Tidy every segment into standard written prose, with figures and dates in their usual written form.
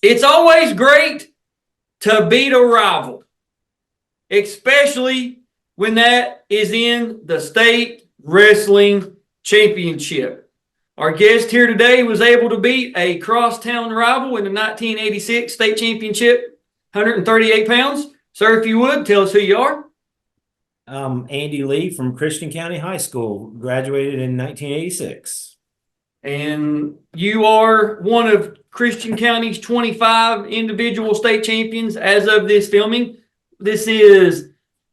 It's always great to beat a rival, especially when that is in the state wrestling championship. Our guest here today was able to beat a crosstown rival in the 1986 state championship, 138 pounds. Sir, if you would, tell us who you are. I'm Andy Lee from Christian County High School, graduated in 1986. And you are one of Christian County's 25 individual state champions as of this filming. This is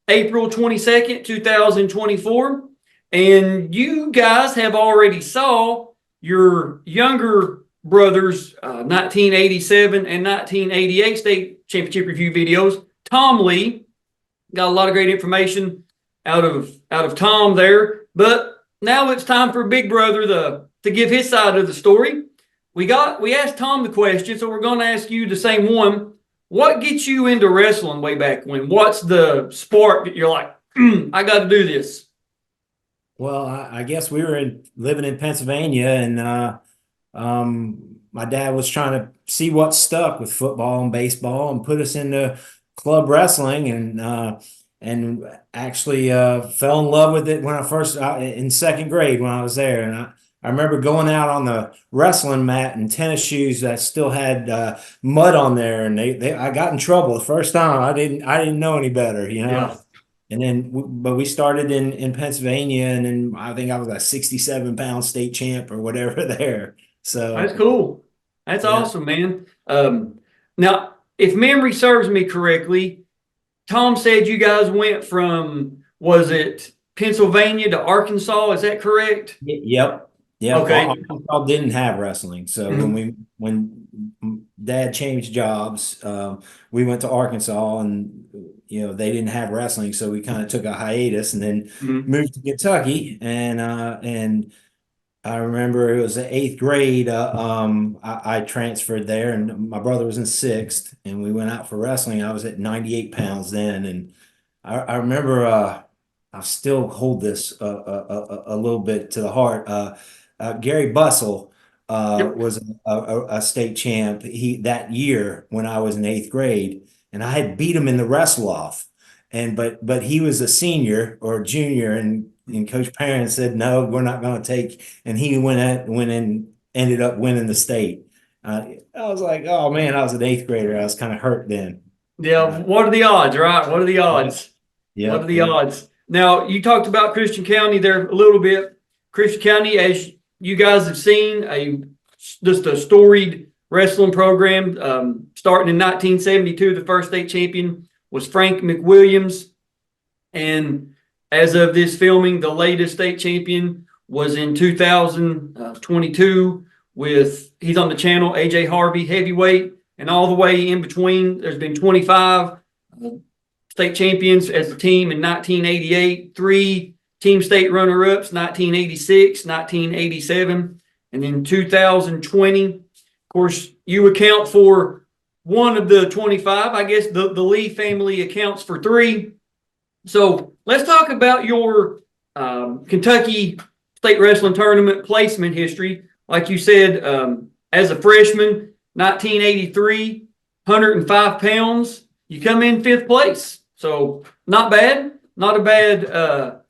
April 22nd, 2024. And you guys have already saw your younger brother's 1987 and 1988 state championship review videos. Tom Lee got a lot of great information out of Tom there. But now it's time for Big Brother to give his side of the story. We asked Tom the question, so we're going to ask you the same one. What gets you into wrestling way back when? What's the spark that you're like, I got to do this? Well, I guess we were living in Pennsylvania, and my dad was trying to see what stuck with football and baseball, and put us into club wrestling, and actually fell in love with it when I first in second grade when I was there, and I remember going out on the wrestling mat in tennis shoes that still had mud on there, and I got in trouble the first time. I didn't know any better, you know. Yeah. And then, but we started in Pennsylvania, and then I think I was a 67-pound state champ or whatever there. So That's cool. That's yeah. awesome, man. Now, if memory serves me correctly, Tom said you guys went from, was it Pennsylvania to Arkansas? Is that correct? Yep. Yeah. Okay. Arkansas didn't have wrestling, so when Dad changed jobs, we went to Arkansas, and they didn't have wrestling, so we kind of took a hiatus, and then moved to Kentucky, and I remember it was the 8th grade. I transferred there, and my brother was in 6th, and we went out for wrestling. I was at 98 pounds then, and I remember I still hold this a little bit to the heart. Gary Bussell was a state champ that year when I was in 8th grade, and I had beat him in the wrestle off, but he was a senior or a junior, and Coach Parent said, no, we're not going to take, and he went and ended up winning the state. I was like, oh man, I was an 8th grader. I was kind of hurt then. Yeah. What are the odds, right? What are the odds? Yeah. What are the odds? Now, you talked about Christian County there a little bit. Christian County, as you guys have seen, just a storied wrestling program. Starting in 1972, the first state champion was Frank McWilliams. And as of this filming, the latest state champion was in 2022 he's on the channel, AJ Harvey, heavyweight, and all the way in between, there's been 25 state champions as a team in 1988, 3 team state runner-ups, 1986, 1987, and then 2020. Of course, you account for one of the 25. I guess the Lee family accounts for 3. So let's talk about your Kentucky State Wrestling Tournament placement history. Like you said, as a freshman, 1983, 105 pounds, you come in 5th place. So not bad, not a bad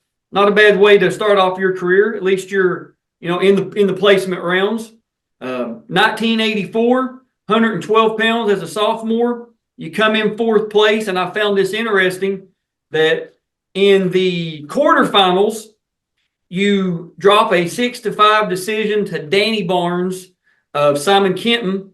way to start off your career. At least you're in the placement rounds. 1984, 112 pounds as a sophomore, you come in 4th place, and I found this interesting that in the quarterfinals, you drop a 6-5 decision to Danny Barnes of Simon Kenton.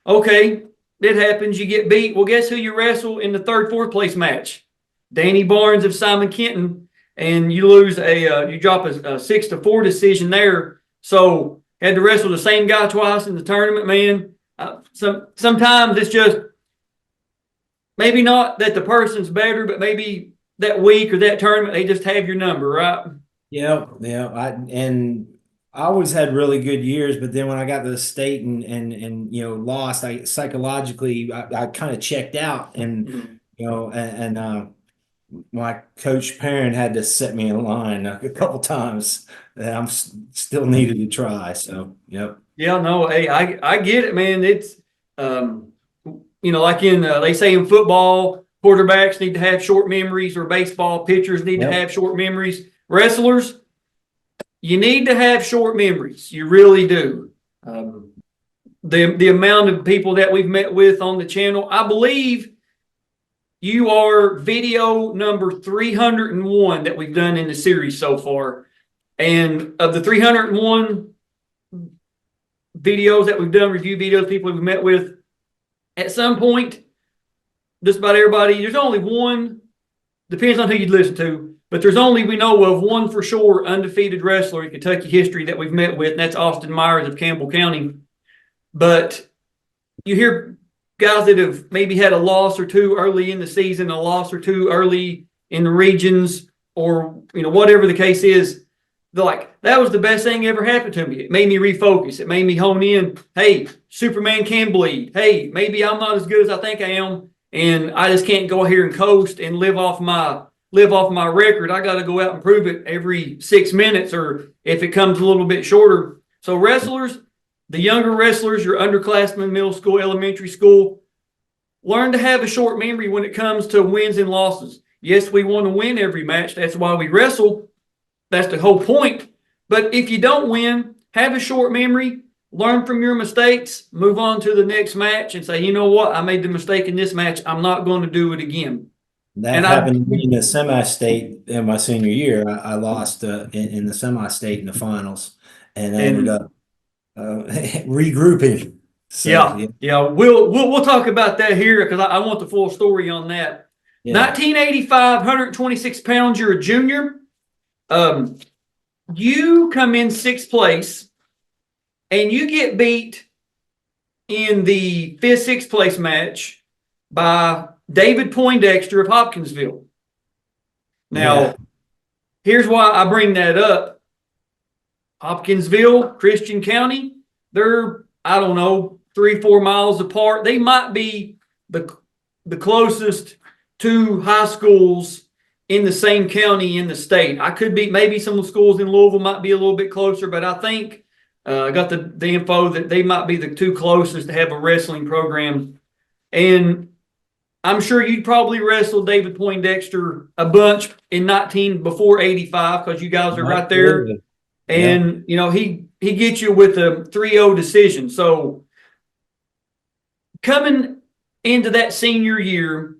Okay, it happens. You get beat. Well, guess who you wrestle in the 3rd, 4th place match? Danny Barnes of Simon Kenton, and you lose you drop a 6-4 decision there. So had to wrestle the same guy twice in the tournament, man. Sometimes it's just maybe not that the person's better, but maybe that week or that tournament, they just have your number, right? Yeah. I always had really good years, but then when I got to the state and lost, I psychologically I kind of checked out, and my coach Parent had to set me in line a couple times that I'm still needed to try. So, yep. Yeah, no, hey, I get it, man. It's like they say in football, quarterbacks need to have short memories, or baseball pitchers need to have short memories. Wrestlers, you need to have short memories. You really do. The amount of people that we've met with on the channel, I believe you are video number 301 that we've done in the series so far. And of the 301 videos that we've done, review videos, people we've met with, at some point, just about everybody, there's only one, depends on who you listen to, but there's only, we know of, one for sure undefeated wrestler in Kentucky history that we've met with, and that's Austin Myers of Campbell County. But you hear guys that have maybe had a loss or two early in the season, a loss or two early in the regions, or whatever the case is. They're like, that was the best thing ever happened to me. It made me refocus. It made me hone in. Hey, Superman can bleed. Hey, maybe I'm not as good as I think I am, and I just can't go here and coast and live off my record. I got to go out and prove it every 6 minutes, or if it comes a little bit shorter. So wrestlers, the younger wrestlers, your underclassmen, middle school, elementary school, learn to have a short memory when it comes to wins and losses. Yes, we want to win every match. That's why we wrestle. That's the whole point. But if you don't win, have a short memory, learn from your mistakes, move on to the next match, and say, you know what? I made the mistake in this match. I'm not going to do it again. That happened to me in the semi-state in my senior year. I lost in the semi-state in the finals, and I ended up regrouping. So, yeah. We'll talk about that here, because I want the full story on that. Yeah. 1985, 126 pounds. You're a junior. You come in 6th place, and you get beat in the 5th, 6th place match by David Poindexter of Hopkinsville. Now, here's why I bring that up. Hopkinsville, Christian County, they're, I don't know, 3-4 miles apart. They might be the closest two high schools in the same county in the state. I could be, maybe some of the schools in Louisville might be a little bit closer, but I think I got the info that they might be the two closest to have a wrestling program. And I'm sure you'd probably wrestled David Poindexter a bunch before 85, because you guys are right there. And, he gets you with a 3-0 decision. So coming into that senior year,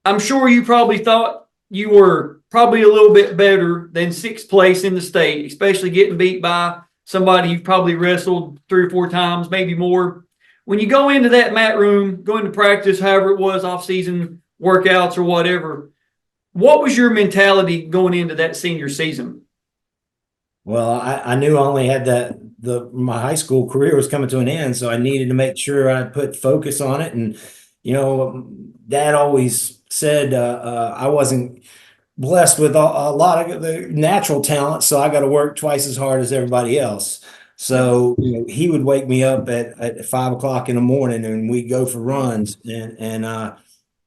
I'm sure you probably thought you were probably a little bit better than 6th place in the state, especially getting beat by somebody you've probably wrestled 3 or 4 times, maybe more. When you go into that mat room, go into practice, however it was, off-season workouts or whatever, what was your mentality going into that senior season? Well, I knew I only had my high school career was coming to an end, so I needed to make sure I put focus on it. And, Dad always said I wasn't blessed with a lot of the natural talent, so I got to work twice as hard as everybody else. So he would wake me up at 5 o'clock in the morning, and we'd go for runs. And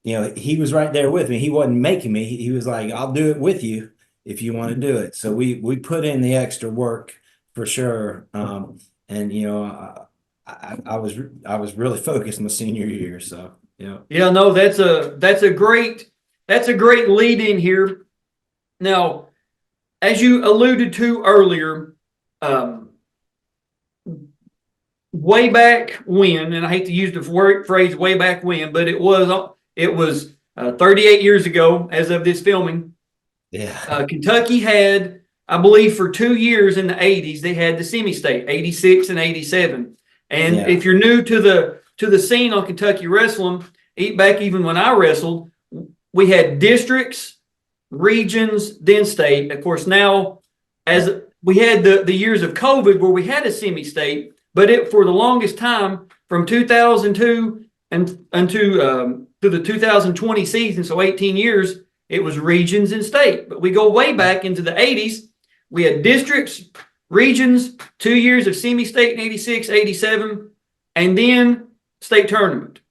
he was right there with me. He wasn't making me. He was like, "I'll do it with you if you want to do it." So we put in the extra work for sure. And I was really focused my senior year. So no, that's a great lead in here. Now, as you alluded to earlier, way back when, and I hate to use the phrase way back when, but it was 38 years ago as of this filming. Yeah. Kentucky had, I believe, for 2 years in the 80s, they had the semi-state, 86 and 87. And if you're new to the scene on Kentucky wrestling, back even when I wrestled, we had districts, regions, then state. Of course, now, as we had the years of COVID where we had a semi-state, but for the longest time, from 2002 and to the 2020 season, so 18 years, it was regions and state. But we go way back into the 80s. We had districts, regions, 2 years of semi-state in 86, 87, and then state tournament.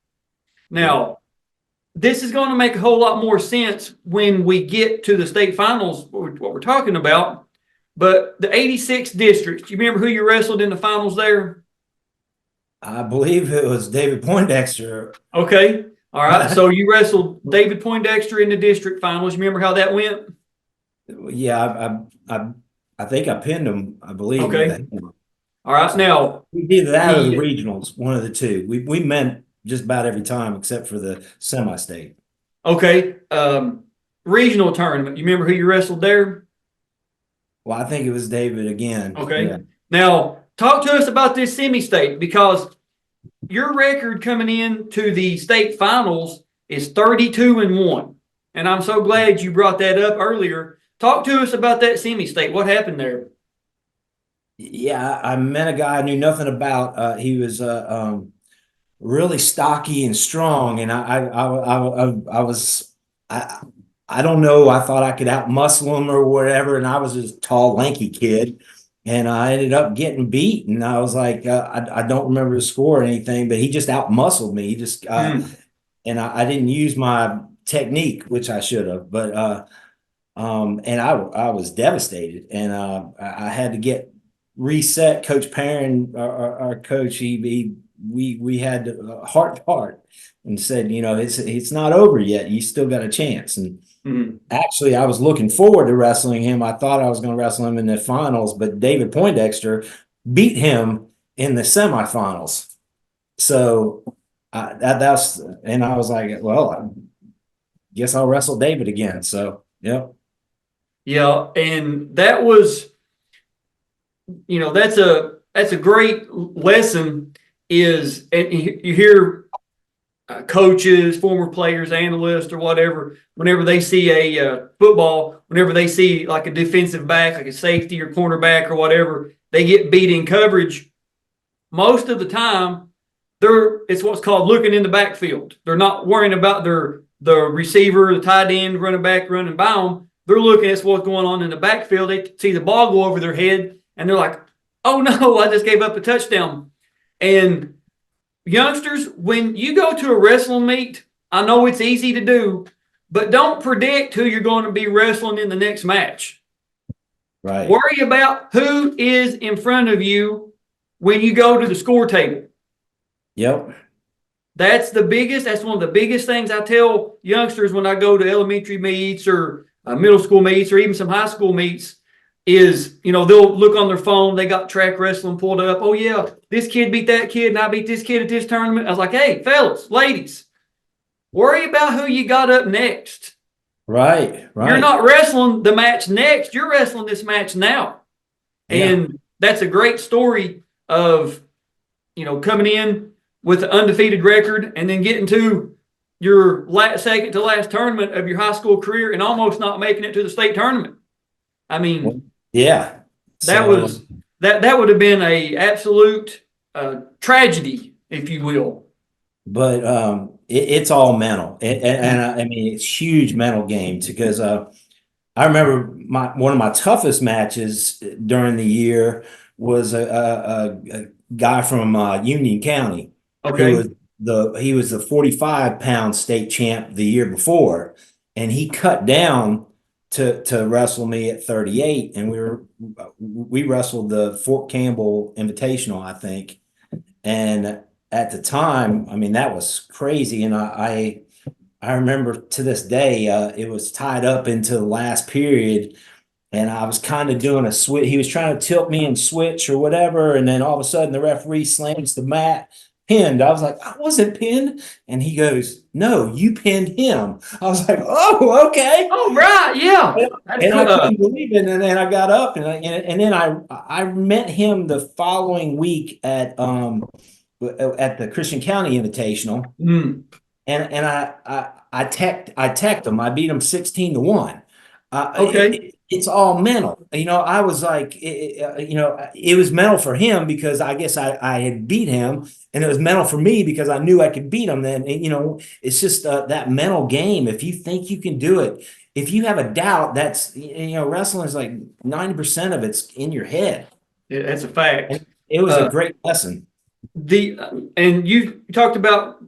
Now, this is going to make a whole lot more sense when we get to the state finals, what we're talking about. But the 86 districts, do you remember who you wrestled in the finals there? I believe it was David Poindexter. Okay. All right. So you wrestled David Poindexter in the district finals. You remember how that went? Yeah, I think I pinned him, I believe, with a Okay. hammer. All right. Now, Either that or the the regionals, one of the two. We met just about every time except for the semi-state. okay, regional tournament. You remember who you wrestled there? Well, I think it was David again. Okay. Yeah. Now, talk to us about this semi-state because your record coming in to the state finals is 32-1. And I'm so glad you brought that up earlier. Talk to us about that semi-state. What happened there? Yeah, I met a guy I knew nothing about. He was really stocky and strong, and I was I I don't know. I thought I could outmuscle him or whatever, and I was this tall, lanky kid, and I ended up getting beat. And I was like, I don't remember the score or anything, but he just outmuscled me. He just Hmm. and I didn't use my technique, which I should have, but and I was devastated, and I had to get reset. Coach Perrin, our coach, we had a heart to heart and said, you know, it's not over yet. You still got a chance. And Hmm. actually, I was looking forward to wrestling him. I thought I was going to wrestle him in the finals, but David Poindexter beat him in the semifinals. So that's and I was like, well, I guess I'll wrestle David again. So yep. Yeah, and that was, that's a great lesson. Is and you hear coaches, former players, analysts, or whatever, whenever they see a football, whenever they see like a defensive back, like a safety or cornerback or whatever, they get beat in coverage. Most of the time, it's what's called looking in the backfield. They're not worrying about the receiver, the tight end, running back, running by them. They're looking at what's going on in the backfield. They see the ball go over their head, and they're like, "Oh no, I just gave up a touchdown." And youngsters, when you go to a wrestling meet, I know it's easy to do, but don't predict who you're going to be wrestling in the next match. Right. Worry about who is in front of you when you go to the score table. Yep. That's one of the biggest things I tell youngsters when I go to elementary meets or middle school meets or even some high school meets is, they'll look on their phone. They got track wrestling pulled up. Oh, yeah, this kid beat that kid and I beat this kid at this tournament. I was like, hey, fellas, ladies, worry about who you got up next. Right. You're Right. not wrestling the match next. You're wrestling this match now. Yeah. And that's a great story of, coming in with an undefeated record and then getting to your second to last tournament of your high school career and almost not making it to the state tournament. I mean, Yeah. that So, was that would have been a absolute tragedy, if you will. but it's all mental, and I mean it's huge mental games because I remember one of my toughest matches during the year was a guy from Union County who Okay. was he was the 45-pound state champ the year before, and he cut down to wrestle me at 38, and we wrestled the Fort Campbell Invitational, I think, and at the time, I mean that was crazy, and I remember to this day, it was tied up into the last period, and I was kind of doing a switch. He was trying to tilt me and switch or whatever, and then all of a sudden the referee slams the mat, pinned. I was like, I wasn't pinned, and he goes, "No, you pinned him." I was like, "Oh, okay." Oh, right. Yeah. That's And cool. I couldn't believe it, and then I got up, and then I met him the following week at the Christian County Invitational, mm, and I teched him. I beat him 16-1. okay. It's all mental. I was like, it was mental for him because I guess I had beat him, and it was mental for me because I knew I could beat him. Then, it's just that mental game. If you think you can do it, if you have a doubt, that's, wrestling is like 90% of it's in your head. Yeah, that's a fact. And it was a Uh, great lesson. the and you talked about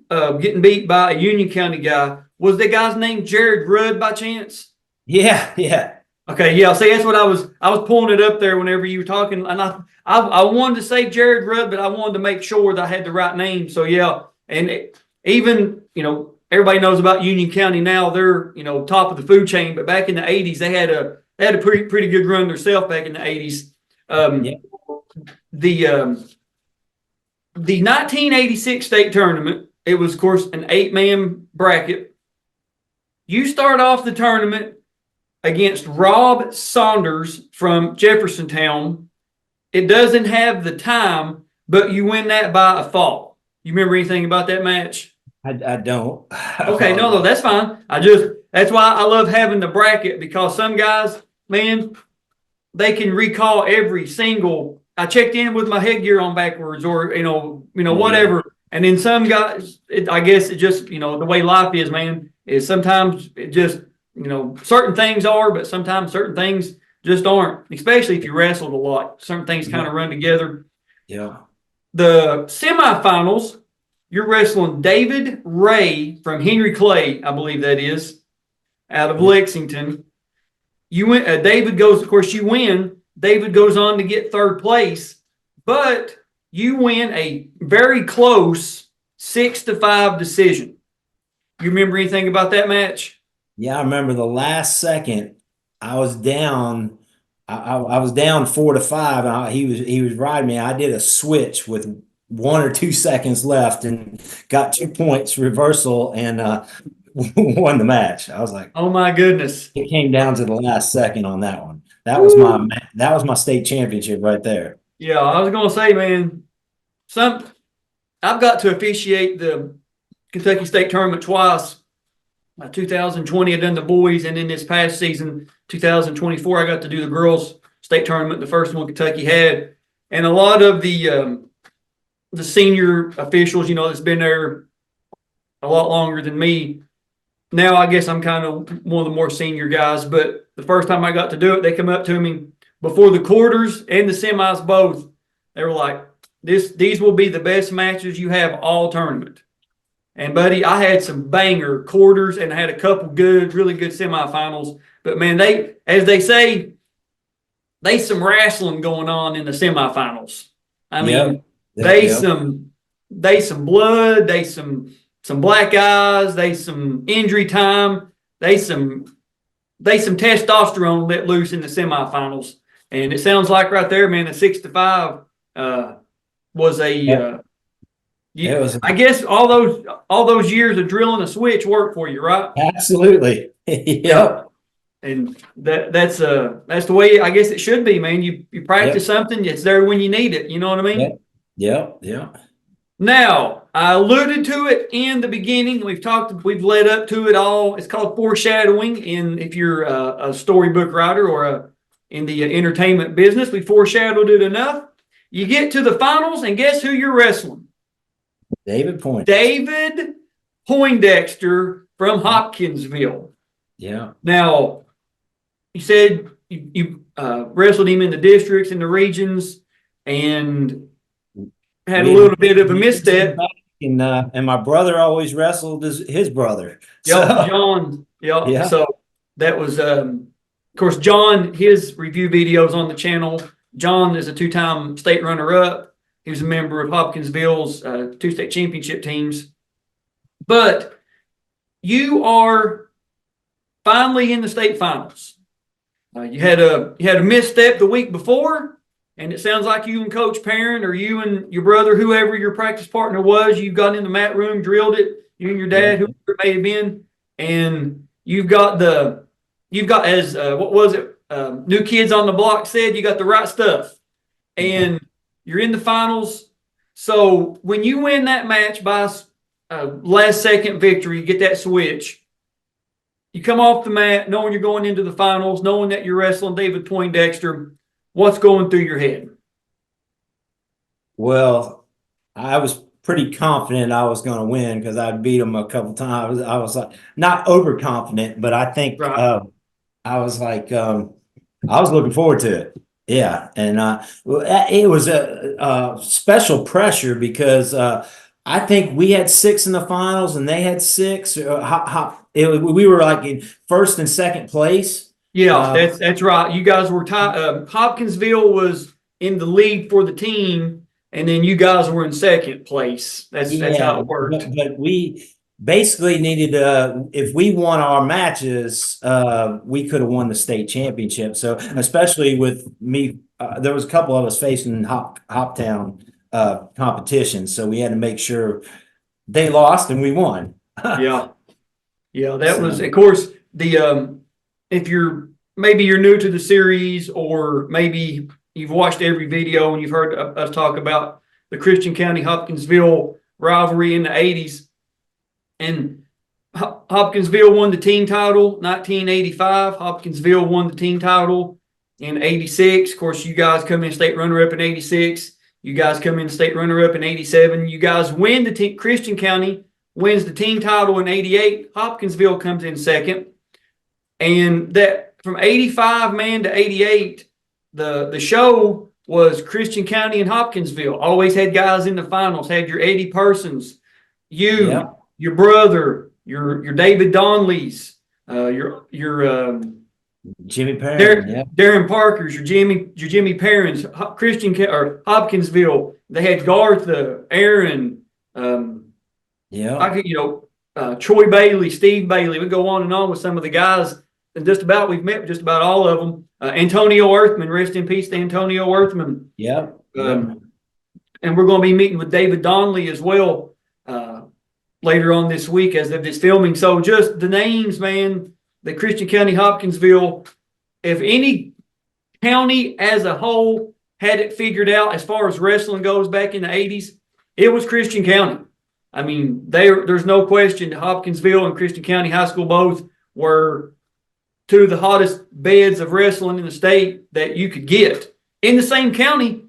getting beat by a Union County guy. Was the guy's name Jared Rudd by chance? Yeah, yeah. Okay, yeah. See, that's what I was pulling it up there whenever you were talking, and I wanted to say Jared Rudd, but I wanted to make sure that I had the right name. So yeah, and even everybody knows about Union County now. They're top of the food chain, but back in the '80s they had a pretty good run themselves back in the '80s. Yeah. The 1986 state tournament, it was of course an 8-man bracket. You start off the tournament against Rob Saunders from Jeffersontown. It doesn't have the time, but you win that by a fault. You remember anything about that match? I don't. I Okay, no, apologize. that's fine. That's why I love having the bracket, because some guys, man, they can recall every single. I checked in with my headgear on backwards, or Yeah. whatever. And then some guys, I guess it just the way life is, man. Is sometimes it just certain things are, but sometimes certain things just aren't. Especially if you wrestled a lot, certain things kind of run together. Yeah. The semifinals, you're wrestling David Ray from Henry Clay, I believe that is, out of Yeah. Lexington. You win. David goes. Of course, you win. David goes on to get third place, but you win a very close 6-5 decision. You remember anything about that match? Yeah, I remember the last second I was down. I was down 4-5, and he was riding me. I did a switch with 1 or 2 seconds left and got 2 points reversal and won the match. I was like, Oh my goodness. it came down to the last second on that one. Woo. That was my state championship right there. Yeah, I was gonna say, man, some I've got to officiate the Kentucky State tournament twice. 2020, I done the boys, and then this past season, 2024, I got to do the girls state tournament, the first one Kentucky had. And a lot of the senior officials, that's been there a lot longer than me. Now I guess I'm kind of one of the more senior guys, but the first time I got to do it, they come up to me before the quarters and the semis both. They were like, these will be the best matches you have all tournament. And buddy, I had some banger quarters and I had a couple really good semifinals. But man, as they say, they some wrestling going on in the semifinals. I Yep. mean, Yep. they Yep. some blood, they some black eyes, they some injury time, they some testosterone let loose in the semifinals. And it sounds like right there, man, the 6-5 was Yep. It was I guess all those years of drilling a switch worked for you, right? absolutely. Yeah. Yep. And that's the way I guess it should be, man. You practice Yep. something, it's there when you need it. You know what I mean? Yep. Yep. Yep. Now, I alluded to it in the beginning. We've led up to it all. It's called foreshadowing. And if you're a storybook writer or in the entertainment business, we foreshadowed it enough. You get to the finals, and guess who you're wrestling? David Point. David Poindexter from Hopkinsville. Yeah. Now, you said you wrestled him in the districts and the regions, and had a little bit of a misstep. And my brother always wrestled his brother. Yep, So, John. Yep. yeah. So that was, of course, John. His review videos on the channel. John is a 2-time state runner-up. He was a member of Hopkinsville's 2 state championship teams. But you are finally in the state finals. You had a misstep the week before, and it sounds like you and Coach Perrin, or you and your brother, whoever your practice partner was, you got in the mat room, drilled it. You and your dad, whoever it may have been, and you've got as what was it? New Kids on the Block said, you got the right stuff, and you're in the finals. So when you win that match by last second victory, you get that switch. You come off the mat knowing you're going into the finals, knowing that you're wrestling David Poindexter. What's going through your head? Well, I was pretty confident I was going to win because I beat him a couple times. I was like not overconfident, but I think Right. I was like I was looking forward to it. Yeah, and it was a special pressure because I think we had 6 in the finals and they had 6. We were like in first and second place. Yeah, that's right. You guys were Hopkinsville was in the lead for the team, and then you guys were in second place. That's Yeah, how it worked. but we basically needed if we won our matches, we could have won the state championship. So especially with me, there was a couple of us facing Hoptown competition, so we had to make sure they lost and we won. Yeah, yeah. That was, So of course, the if you're new to the series, or maybe you've watched every video and you've heard us talk about the Christian County Hopkinsville rivalry in the '80s. And Hopkinsville won the team title 1985. Hopkinsville won the team title in '86. Of course, you guys come in state runner-up in '86. You guys come in state runner-up in '87. You guys win the team. Christian County wins the team title in '88. Hopkinsville comes in second. And that from '85, man, to '88, the show was Christian County and Hopkinsville. Always had guys in the finals. Had your Eddie Persons, you, yeah, your brother, your David Donleys, your Jimmy Perrin, yeah, Darren Parkers, your Jimmy Perrins, Christian or Hopkinsville. They had Garth, Aaron, yeah, I could, Troy Bailey, Steve Bailey. We go on and on with some of the guys, and we've met just about all of them. Antonio Earthman, rest in peace to Antonio Earthman. yeah. And we're going to be meeting with David Donnelly as well later on this week as of this filming. So just the names, man, the Christian County Hopkinsville, if any county as a whole had it figured out as far as wrestling goes back in the '80s, it was Christian County. I mean, there's no question Hopkinsville and Christian County High School both were two of the hottest beds of wrestling in the state that you could get in the same county,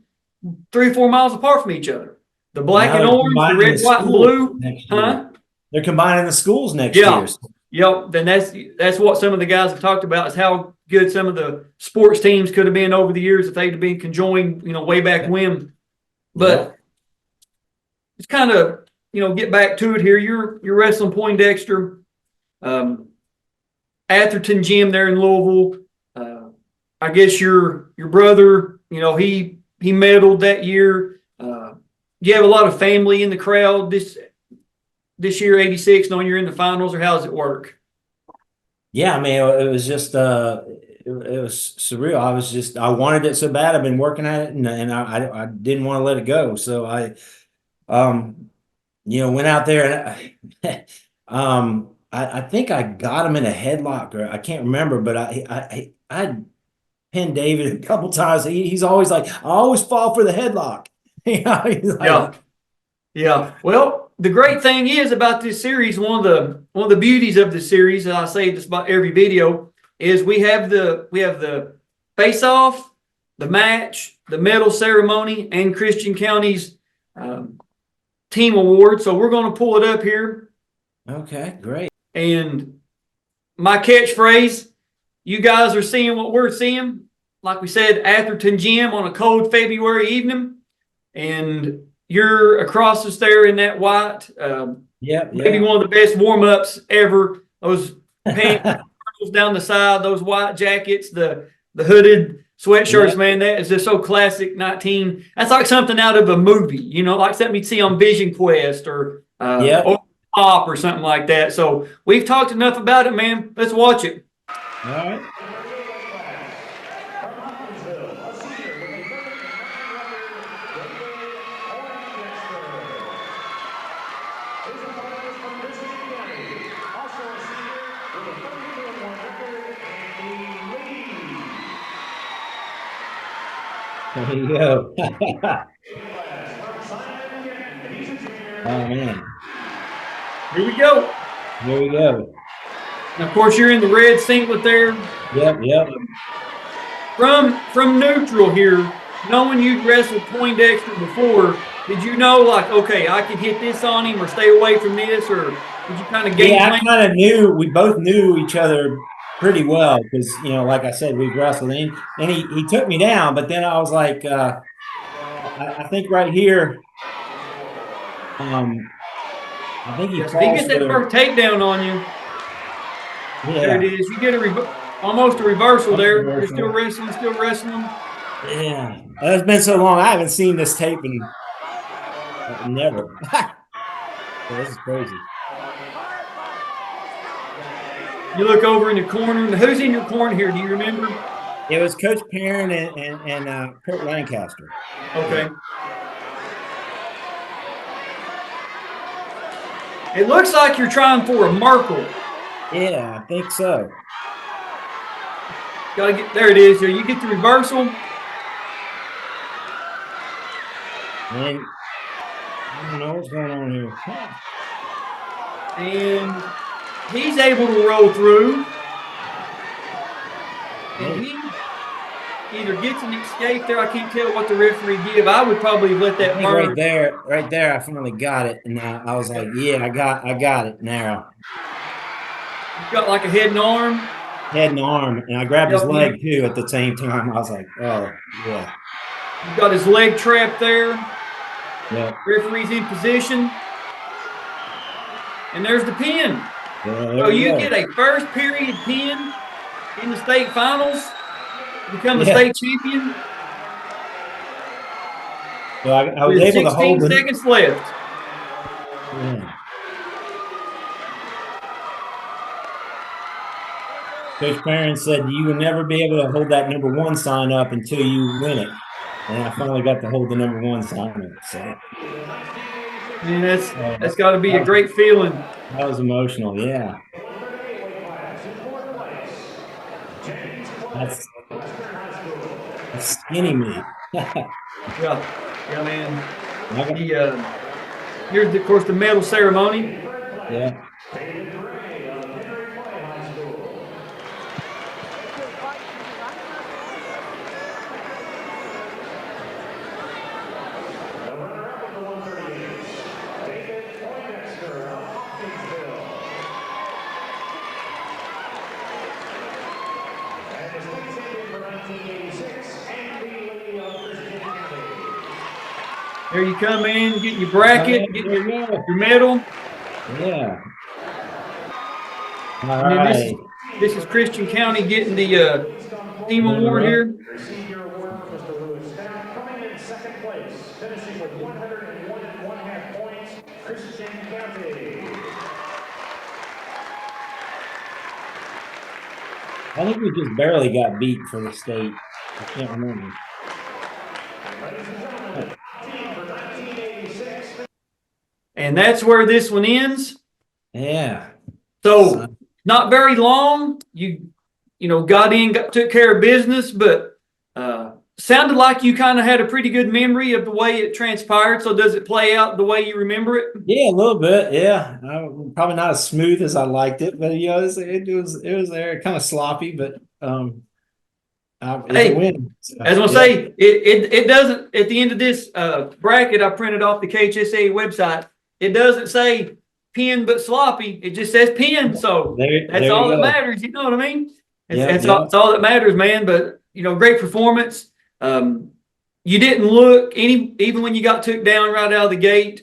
3 or 4 miles apart from each other. The black and orange, the red, white, and blue. Huh? They're combining the schools next Yeah. year. Yep. Then that's what some of the guys have talked about, is how good some of the sports teams could have been over the years if they'd have been conjoined, way back when. But it's kind of, get back to it here. You're wrestling Poindexter, Atherton Gym there in Louisville. I guess your brother, he medaled that year. You have a lot of family in the crowd this year, '86, knowing you're in the finals, or how does it work? Yeah, I mean, it was just it was surreal. I wanted it so bad. I've been working at it, and I didn't want to let it go. So I went out there, and I think I got him in a headlock, or I can't remember, but I pinned David a couple times. He's always like, I always fall for the headlock. He's like, yeah. Well, the great thing is about this series, one of the beauties of the series, and I say this about every video, is we have the face-off, the match, the medal ceremony, and Christian County's team award. So we're going to pull it up here. Okay, great. And my catchphrase, you guys are seeing what we're seeing. Like we said, Atherton Gym on a cold February evening. And you're across us there in that white. Maybe one of the best warm-ups ever. Those pants down the side, those white jackets, the hooded sweatshirts, man, that is just so classic 19. That's like something out of a movie, like something you'd see on Vision Quest or Pop or something like that. So we've talked enough about it, man. Let's watch it. All right. There you go. Oh, man. Here we go. Here we go. And of course, you're in the red singlet there. Yep. From neutral here, knowing you'd wrestled Poindexter before, did you know, like, okay, I could hit this on him or stay away from this, or did you kind of game plan? I kind of knew. We both knew each other pretty well because, like I said, we've wrestled, and he took me down, but then I was like, I think right here, I think he gets that first takedown on you. Yeah. There it is. You get a Almost a reversal there. You're Reversal. still wrestling, still wrestling. Yeah, it's been so long. I haven't seen this tape in never. This is crazy. You look over in the corner. Who's in your corner here? Do you remember? It was Coach Perrin and Kurt Lancaster. Okay. It looks like you're trying for a Merkle. Yeah, I think so. Gotta get there. It is. You get the reversal. And I don't know what's going on here. And he's able to roll through. And he either gets an escape there. I can't tell what the referee give. I would probably let that burn. Right there. I finally got it, and I was like, "Yeah, I got it now." You've got like a head and arm. Head and arm, and I grabbed his leg too at the same time. I was like, "Oh, yeah." You've got his leg trapped there. Yeah. Referee's in position, and there's the pin. Yeah, So you get a first period pin in the state finals. Become the state champion. So I was able to hold 16 seconds left. Yeah. Coach Perrin said you will never be able to hold that number 1 sign up until you win it. And I finally got to hold the number 1 sign up. So and that's got to be a great feeling. That was emotional, yeah. That's skinny me. Yeah, man. Here's, of course, the medal ceremony. Yeah. There you come in, get your bracket, get your medal. Yeah. All And then right. this is Christian County getting the team award here. Coming in second place, finishing with 101.5 points, Christian County. I think we just barely got beat for the state. I can't remember. And that's where this one ends. Yeah. So not very long. You got in, took care of business, but sounded like you kind of had a pretty good memory of the way it transpired. So does it play out the way you remember it? Yeah, a little bit. Yeah, probably not as smooth as I liked it, but it was there, kind of sloppy, but Hey, win. as I was gonna say, it doesn't. At the end of this bracket, I printed off the KHSAA website. It doesn't say pin but sloppy. It just says pin. So that's all that matters. You know what I mean? It's all that matters, man. But great performance. You didn't look even when you got took down right out of the gate.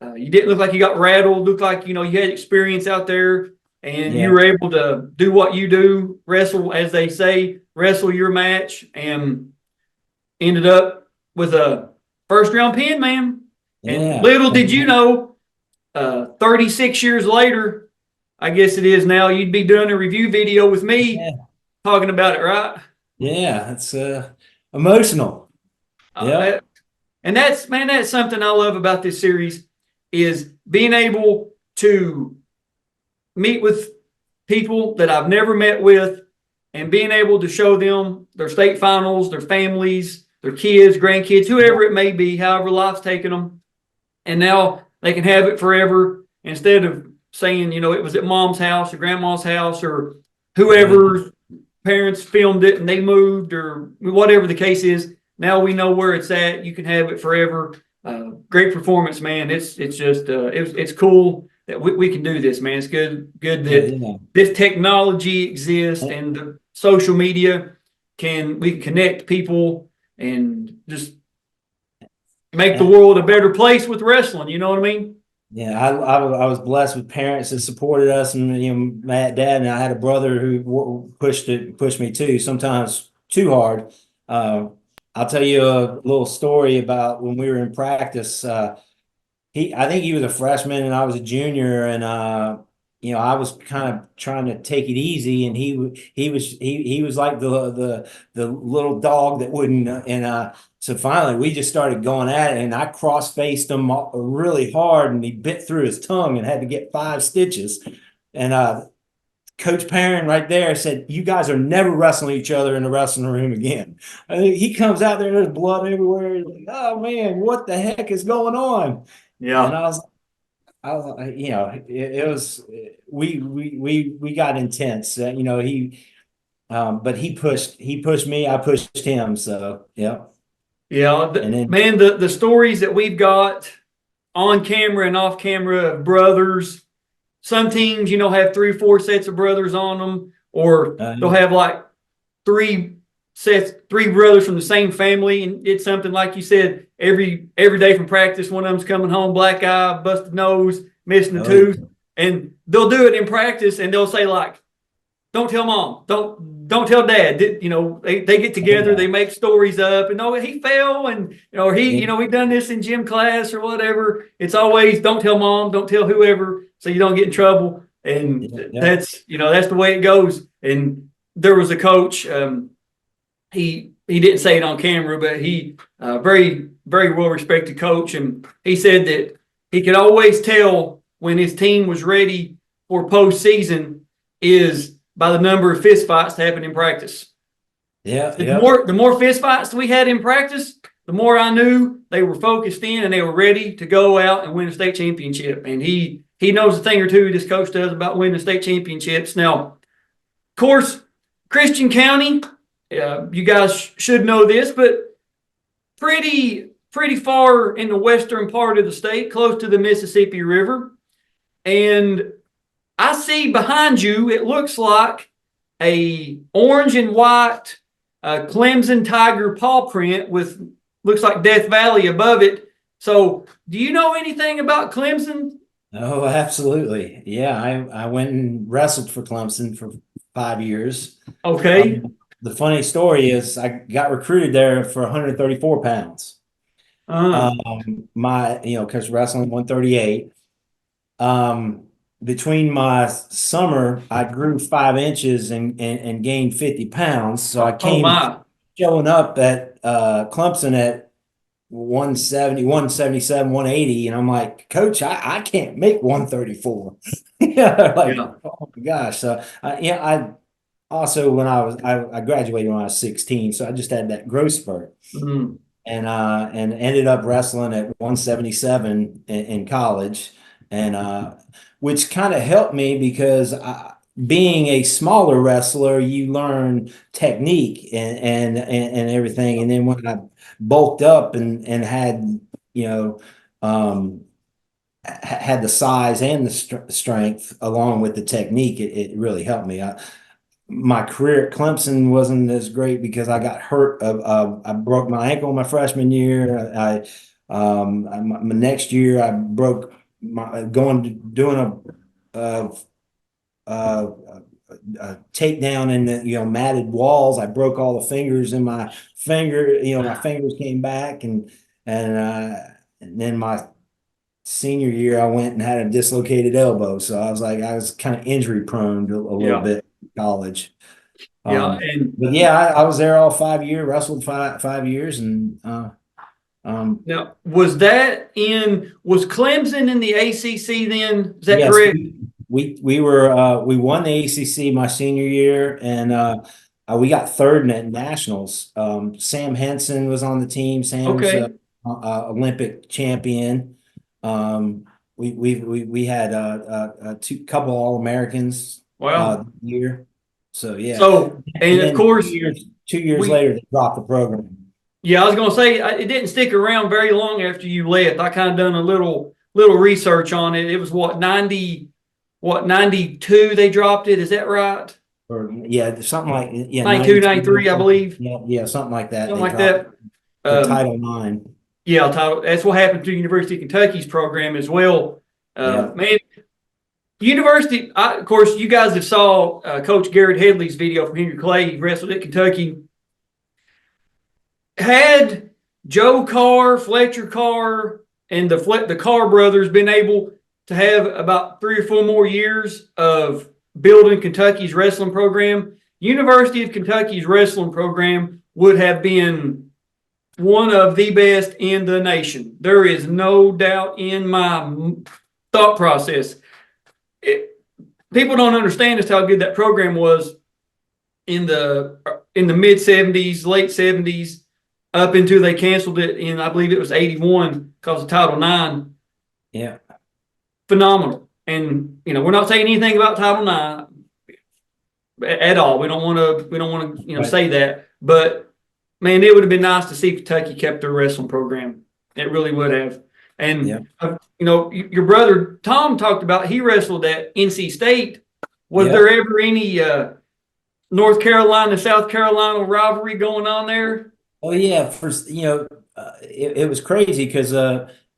You didn't look like you got rattled. Looked like you had experience out there, and you were able to do what you do, wrestle, as they say, wrestle your match, and ended up with a first round pin, man. And little did you know, 36 years later, I guess it is now, you'd be doing a review video with me talking about it, right? Yeah, it's emotional. Yeah. And that's something I love about this series is being able to meet with people that I've never met with and being able to show them their state finals, their families, their kids, grandkids, whoever it may be, however life's taken them. And now they can have it forever instead of saying, it was at mom's house or grandma's house or whoever's parents filmed it and they moved or whatever the case is. Now we know where it's at. You can have it forever. Great performance, man. It's just it's cool that we can do this, man. It's good that this technology exists and the social media we can connect people and just make the world a better place with wrestling. You know what I mean? Yeah, I was blessed with parents that supported us, and my dad, and I had a brother who pushed me too, sometimes too hard. Uh, I'll tell you a little story about when we were in practice. I think he was a freshman and I was a junior, and I was kind of trying to take it easy, and he was like the little dog that wouldn't, so finally we just started going at it, and I cross faced him really hard, and he bit through his tongue and had to get 5 stitches, and Coach Perrin right there said, "You guys are never wrestling each other in the wrestling room again." I mean, he comes out there, there's blood everywhere. He's like, "Oh man, what the heck is going on?" And Yeah. it was we got intense. But he pushed me, I pushed him. So yeah, Yeah. and then Man, the stories that we've got on camera and off camera of brothers. Some teams, have 3 or 4 sets of brothers on them, or they'll have like 3 brothers from the same family, and it's something like you said. Every day from practice, one of them's coming home, black eye, busted nose, missing a oh, tooth, and they'll do it in practice, and they'll say like, "Don't tell mom, don't tell dad." They get together, yeah, they make stories up, and he fell, and or he, yeah, we've done this in gym class or whatever. It's always don't tell mom, don't tell whoever, so you don't get in trouble. And yeah, that's the way it goes. And there was a coach. He didn't say it on camera, but he very very well respected coach, and he said that he could always tell when his team was ready for postseason is by the number of fist fights that happened in practice. yeah, The yeah, more the more fist fights we had in practice, the more I knew they were focused in and they were ready to go out and win a state championship. And he knows a thing or two, this coach does, about winning state championships. Now, of course, Christian County, you guys should know this, but pretty far in the western part of the state, close to the Mississippi River. And I see behind you, it looks like a orange and white Clemson Tiger paw print with looks like Death Valley above it. So, do you know anything about Clemson? oh, absolutely, yeah. I went and wrestled for Clemson for 5 years. Okay. The funny story is I got recruited there for 134 pounds. Uh, Because wrestling 138. Um, Between my summer, I grew 5 inches and gained 50 pounds. So I oh came my. showing up at Clemson at 170, 177, 180. And I'm like, Coach, I can't make 134. Yeah, like, Yeah. oh my gosh. So I also when I graduated when I was 16, so I just had that growth spurt. Mm. And ended up wrestling at 177 in college, and which kind of helped me because being a smaller wrestler, you learn technique and everything. And then when I bulked up and had um, had the size and the strength along with the technique, it really helped me. My career at Clemson wasn't as great because I got hurt. I broke my ankle my freshman year. My next year I broke my doing a, a, a takedown in the matted walls. I broke all the fingers in my finger. My fingers came back, and then my senior year I went and had a dislocated elbow. So I was kind of injury prone a little Yeah. bit in college. Yeah. And But yeah, I was there all 5 years, wrestled 5 years, and now, was Clemson in the ACC then? Is that yes, correct? we won the ACC my senior year, and we got third in nationals. Sam Henson was on the team. Sam's Okay. Olympic champion. We had couple All-Americans Well, year. So yeah, so, and and of then course, 2 years we later they dropped the program. yeah, I was gonna say it didn't stick around very long after you left. I kind of done a little research on it. It was what 92 they dropped it. Is that right? Or yeah, something like yeah, 92, 92, 93, I believe, yeah, something like that. something They like dropped that. for Um, Title IX. yeah, that's what happened to University of Kentucky's program as well. Yeah. Man, University, of course, you guys have saw Coach Garrett Headley's video from Henry Clay. He wrestled at Kentucky. Had Joe Carr, Fletcher Carr, and the Carr brothers been able to have about 3 or 4 more years of building Kentucky's wrestling program, University of Kentucky's wrestling program would have been one of the best in the nation. There is no doubt in my thought process. People don't understand just how good that program was in the mid 70s, late 70s, up until they canceled it in, I believe it was 81 because of Title IX. Yeah. Phenomenal. And we're not saying anything about Title IX at all. We don't want to Right. say that. But man, it would have been nice to see Kentucky kept their wrestling program. It really would have. And your brother Tom talked about he wrestled at NC State. Was there ever any North Carolina, South Carolina rivalry going on there? Oh yeah, it was crazy because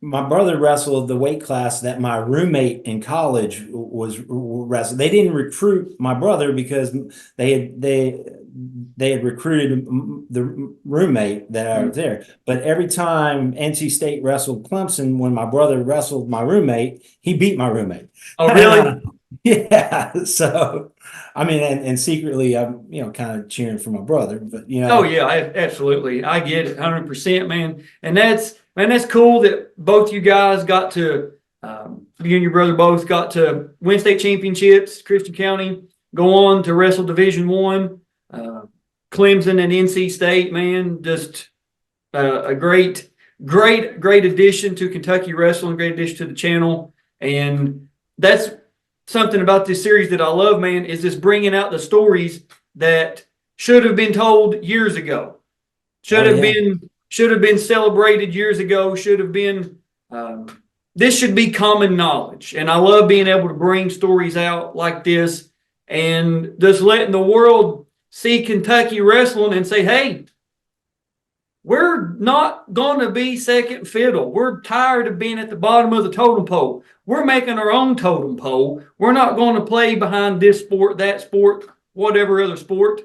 my brother wrestled the weight class that my roommate in college was wrestling. They didn't recruit my brother because they had recruited the roommate that I was there. But every time NC State wrestled Clemson, when my brother wrestled my roommate, he beat my roommate. Oh, really? Yeah. So, I mean, and secretly, I'm kind of cheering for my brother, but Oh yeah, absolutely. I get it, 100%, man. And that's cool that both you guys got to, you and your brother both got to win state championships. Christian County go on to wrestle Division One. Clemson and NC State, man, just a great addition to Kentucky wrestling, great addition to the channel. And that's something about this series that I love, man, is just bringing out the stories that should have been told years ago, should have been celebrated years ago, should have been. This should be common knowledge, and I love being able to bring stories out like this and just letting the world see Kentucky wrestling and say, hey, we're not going to be second fiddle. We're tired of being at the bottom of the totem pole. We're making our own totem pole. We're not going to play behind this sport, that sport, whatever other sport.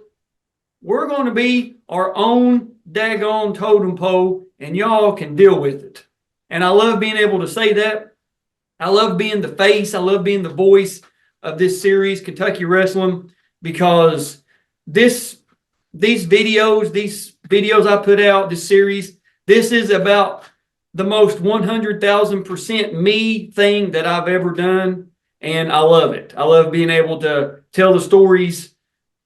We're going to be our own daggone totem pole, and y'all can deal with it. And I love being able to say that. I love being the face. I love being the voice of this series, Kentucky Wrestling, because these videos I put out, this series, this is about the most 100,000% me thing that I've ever done. And I love it. I love being able to tell the stories,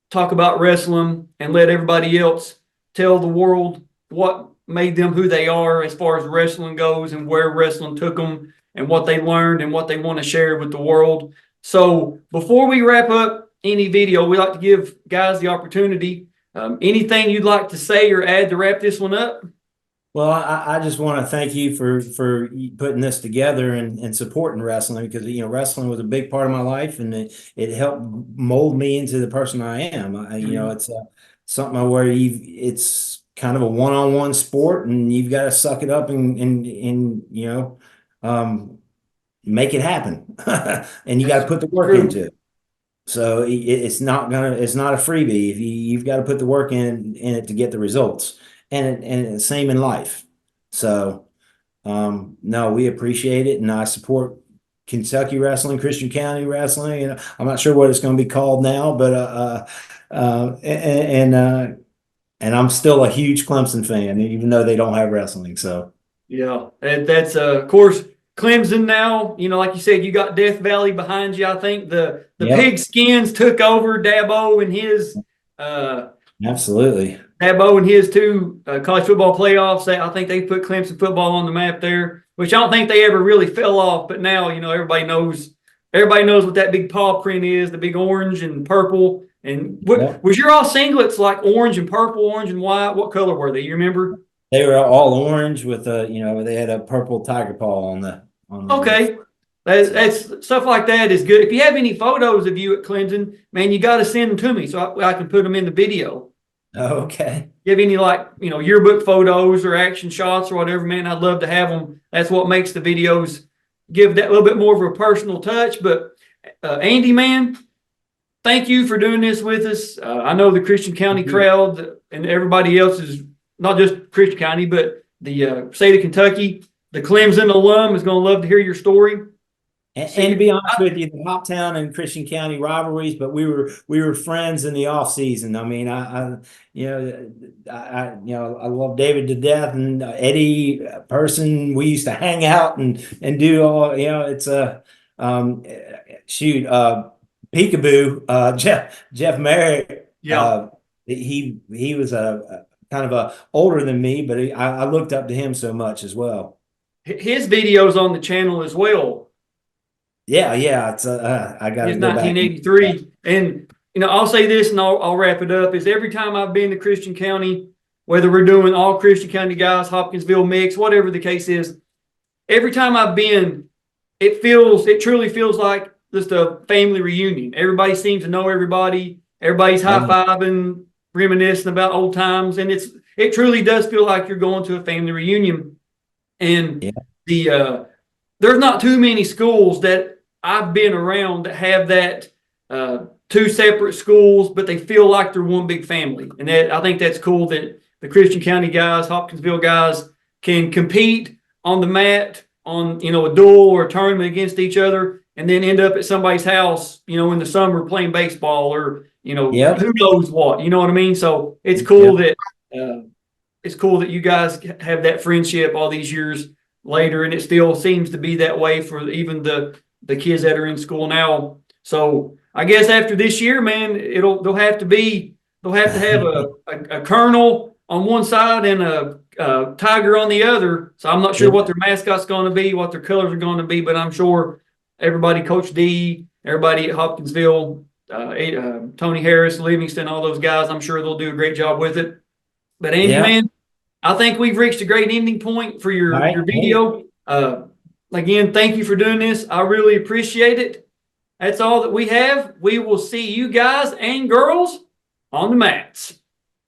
talk about wrestling, and let everybody else tell the world what made them who they are as far as wrestling goes and where wrestling took them and what they learned and what they want to share with the world. So before we wrap up any video, we like to give guys the opportunity. Anything you'd like to say or add to wrap this one up? Well, I just want to thank you for putting this together and supporting wrestling, because wrestling was a big part of my life, and it helped mold me into the person I am. It's something where it's kind of a one-on-one sport, and you've got to suck it up and make it happen, and you got to put the work into it. So it's not a freebie. You've got to put the work in it to get the results, and same in life. So no, we appreciate it, and I support Kentucky wrestling, Christian County wrestling. I'm not sure what it's going to be called now, but and I'm still a huge Clemson fan, even though they don't have wrestling. So yeah, and that's of course Clemson now. Like you said, you got Death Valley behind you. I think the Pigskins took over Dabo and his absolutely. Dabo and his 2 college football playoffs. I think they put Clemson football on the map there, which I don't think they ever really fell off. But now, everybody knows what that big paw print is, the big orange and purple. And was your all singlets like orange and purple, orange and white? What color were they? You remember? They were all orange with they had a purple tiger paw on the. Okay. That's stuff like that is good. If you have any photos of you at Clemson, man, you got to send them to me so I can put them in the video. Okay. You have any yearbook photos or action shots or whatever, man, I'd love to have them. That's what makes the videos give that little bit more of a personal touch. But Andy, man, thank you for doing this with us. I know the Christian County crowd and everybody else is not just Christian County, but the state of Kentucky, the Clemson alum is going to love to hear your story. And to be honest with you, the Hoptown and Christian County rivalries, but we were friends in the off season. I mean, I love David to death, and Eddie Person. We used to hang out and do all. It's a shoot. Peekaboo. Jeff Merritt. Yeah. He was a kind of a older than me, but I looked up to him so much as well. His videos on the channel as well. Yeah, it's I got to go back. 1983, and I'll say this, and I'll wrap it up. Is every time I've been to Christian County, whether we're doing all Christian County guys, Hopkinsville mix, whatever the case is, every time I've been, it truly feels like just a family reunion. Everybody seems to know everybody. Everybody's high fiving, reminiscing about old times, and it truly does feel like you're going to a family reunion. And there's not too many schools that I've been around that have that two separate schools, but they feel like they're one big family. And I think that's cool that the Christian County guys, Hopkinsville guys can compete on the mat on, a duel or a tournament against each other, and then end up at somebody's house, in the summer playing baseball or, who knows what, you know what I mean? So it's cool that you guys have that friendship all these years later, and it still seems to be that way for even the kids that are in school now. So I guess after this year, man, they'll have to have a colonel on one side and a tiger on the other. So I'm not sure what their mascot's going to be, what their colors are going to be, but I'm sure everybody, Coach D, everybody at Hopkinsville, Tony Harris, Livingston, all those guys, I'm sure they'll do a great job with it. But Andy, man, I think we've reached a great ending point for your video. Again, thank you for doing this. I really appreciate it. That's all that we have. We will see you guys and girls on the mats.